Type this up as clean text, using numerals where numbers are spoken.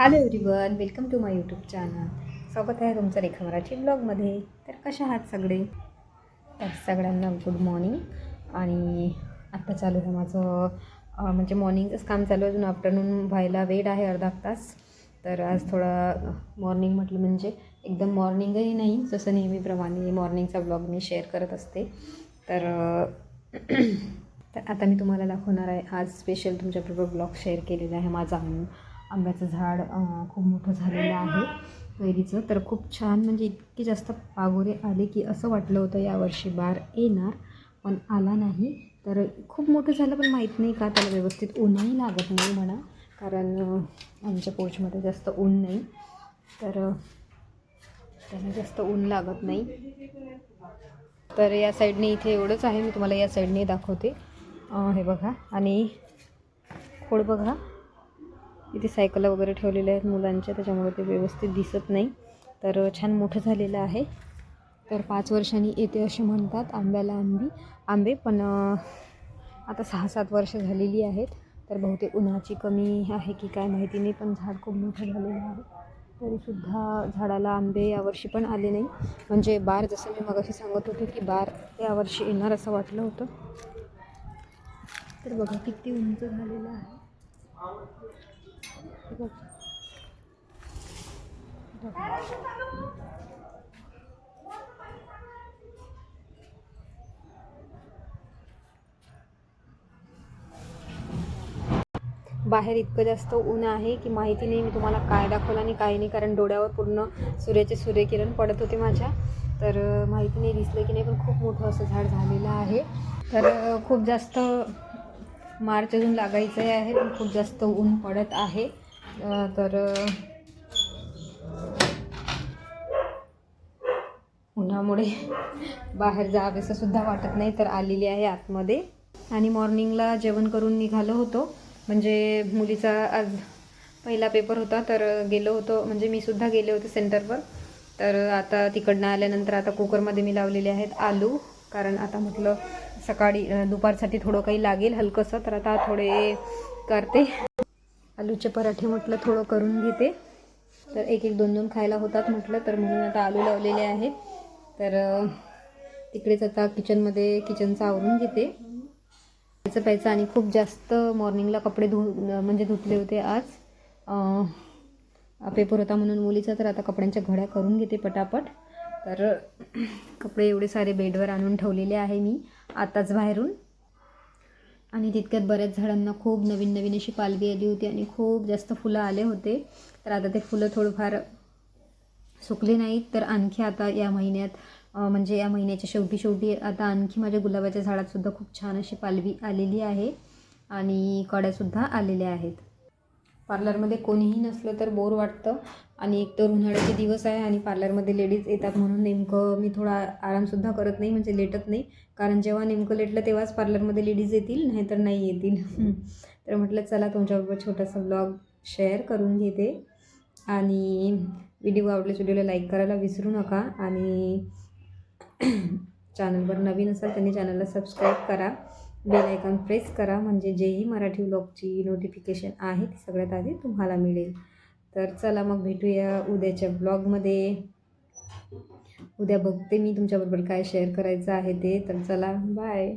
Hello everyone, welcome to my YouTube channel. स्वागत आहे तुमचं रेखा मराठी ब्लॉगमध्ये. तर कशा आहात सगळे? तर सगळ्यांना गुड मॉर्निंग. आणि आत्ता चालू आहे माझं म्हणजे मॉर्निंगचंच काम चालू आहे. अजून आफ्टरनून व्हायला वेळ आहे अर्धा तास. तर आज थोडा मॉर्निंग म्हटलं म्हणजे एकदम मॉर्निंगही नाही, जसं नेहमीप्रमाणे मॉर्निंगचा ब्लॉग मी शेअर करत असते. तर आता मी तुम्हाला दाखवणार आहे. आज स्पेशल तुमच्याबरोबर ब्लॉग शेअर केलेला आहे. माझा आंब्याचं झाड खूप मोठं झालेलं आहे कैरीचं. तर खूप छान, म्हणजे इतके जास्त पागोरे आले की असं वाटलं होतं यावर्षी बार येणार, पण आला नाही. तर खूप मोठं झालं, पण माहीत नाही का त्याला व्यवस्थित ऊनही लागत नाही म्हणा, कारण आमच्या पोर्चमध्ये जास्त ऊन नाही. तर त्याला जास्त ऊन लागत नाही. तर या साईडने इथे एवढंच आहे. मी तुम्हाला या साईडने दाखवते. हे बघा, आणि खोड बघा, इथे सायकल वगैरे ठेवलेल्या आहेत मुलांच्या, त्याच्यामुळे ते व्यवस्थित दिसत नाही. तर छान मोठं झालेलं आहे. तर 5 वर्षांनी येते असे म्हणतात आंब्याला आंबे, पण आता 6-7 वर्ष झालेली आहेत. तर बहुतेक उन्हाची कमी आहे की काय माहिती नाही, पण झाड खूप मोठं झालेलं आहे. तरीसुद्धा झाडाला आंबे यावर्षी पण आले नाही. म्हणजे बार, जसं मी मगाशी सांगत होते की बार यावर्षी येणार असं वाटलं होतं. तर बघा किती उंच झालेलं आहे. बाहेर इतकं जास्त ऊन आहे की माहिती नाही मी तुम्हाला काय दाखवलं आणि काय नाही, कारण डोळ्यावर पूर्ण सूर्याचे सूर्यकिरण पडत होते माझ्या. तर माहिती नाही दिसलं की नाही, पण खूप मोठं असं झाड झालेलं आहे. तर खूप जास्त मार्च अजून लागायचं आहे, पण खूप जास्त ऊन पडत आहे. तर उन्हामुळे बाहेर जावेसं सुद्धा वाटत नाही. तर आलेली आहे आतमध्ये. आणि मॉर्निंगला जेवण करून निघालो होतो, म्हणजे मुलीचा आज पहिला पेपर होता. तर गेलो होतो, म्हणजे मी सुद्धा गेले होते सेंटरवर. तर आता तिकडनं आल्यानंतर आता कुकरमध्ये मी लावलेले आहेत आलू, कारण आता म्हटलं सकाळी दुपारसाठी थोडं काही लागेल हलकंसं. तर आता थोडे करते आलूचे पराठे, म्हटलं थोडं करून घेते. तर एक 2 खायला होतात म्हटलं, तर म्हणून आता आलू लावलेले आहेत. तर तिकडेच आता किचनचं आवरून घेते, प्यायचं. आणि खूप जास्त मॉर्निंगला कपडे म्हणजे धुतले होते आज. पेपर होता म्हणून मुलीचा. तर आता कपड्यांच्या घड्या करून घेते पटापट. तर कपडे एवढे सारे बेडवर आणून ठेवलेले आहे मी आताच बाहेरून. आणि तितक्यात बऱ्याच झाडांना खूप नवीन अशी पालवी आली होती आणि खूप जास्त फुलं आले होते. तर आता ते फुलं थोडंफार सुकले नाहीत, तर आणखी आता या महिन्यात, म्हणजे या महिन्याच्या शेवटी आता आणखी माझ्या गुलाबाच्या झाडातसुद्धा खूप छान अशी पालवी आलेली आहे आणि कड्यासुद्धा आलेल्या आहेत. पार्लरमध्ये कोणीही नसलं तर बोर वाटतं. आणि एकतर उन्हाळ्याचे दिवस आहे आणि पार्लरमध्ये लेडीज येतात, म्हणून नेमकं मी थोडा आरामसुद्धा करत नाही, म्हणजे लेटत नाही. कारण जेव्हा नेमकं लेटलं तेव्हाच पार्लरमध्ये लेडीज येतील, नाहीतर नाही येतील. तर म्हटलं चला तुमच्याबरोबर छोटासा ब्लॉग शेअर करून घेते. आणि व्हिडिओ व्हिडिओला लाईक करायला विसरू नका. आणि चॅनलवर नवीन असाल त्यांनी चॅनलला सबस्क्राईब करा, बेल आयकॉन प्रेस करा, म्हणजे जेही मराठी व्लॉगची नोटिफिकेशन आहे ती सगळ्यात आधी तुम्हाला मिळेल. तर चला मग भेटूया उद्याच्या ब्लॉगमध्ये. उद्या बघते मी तुमच्याबरोबर काय शेअर करायचं आहे ते. तर चला, बाय.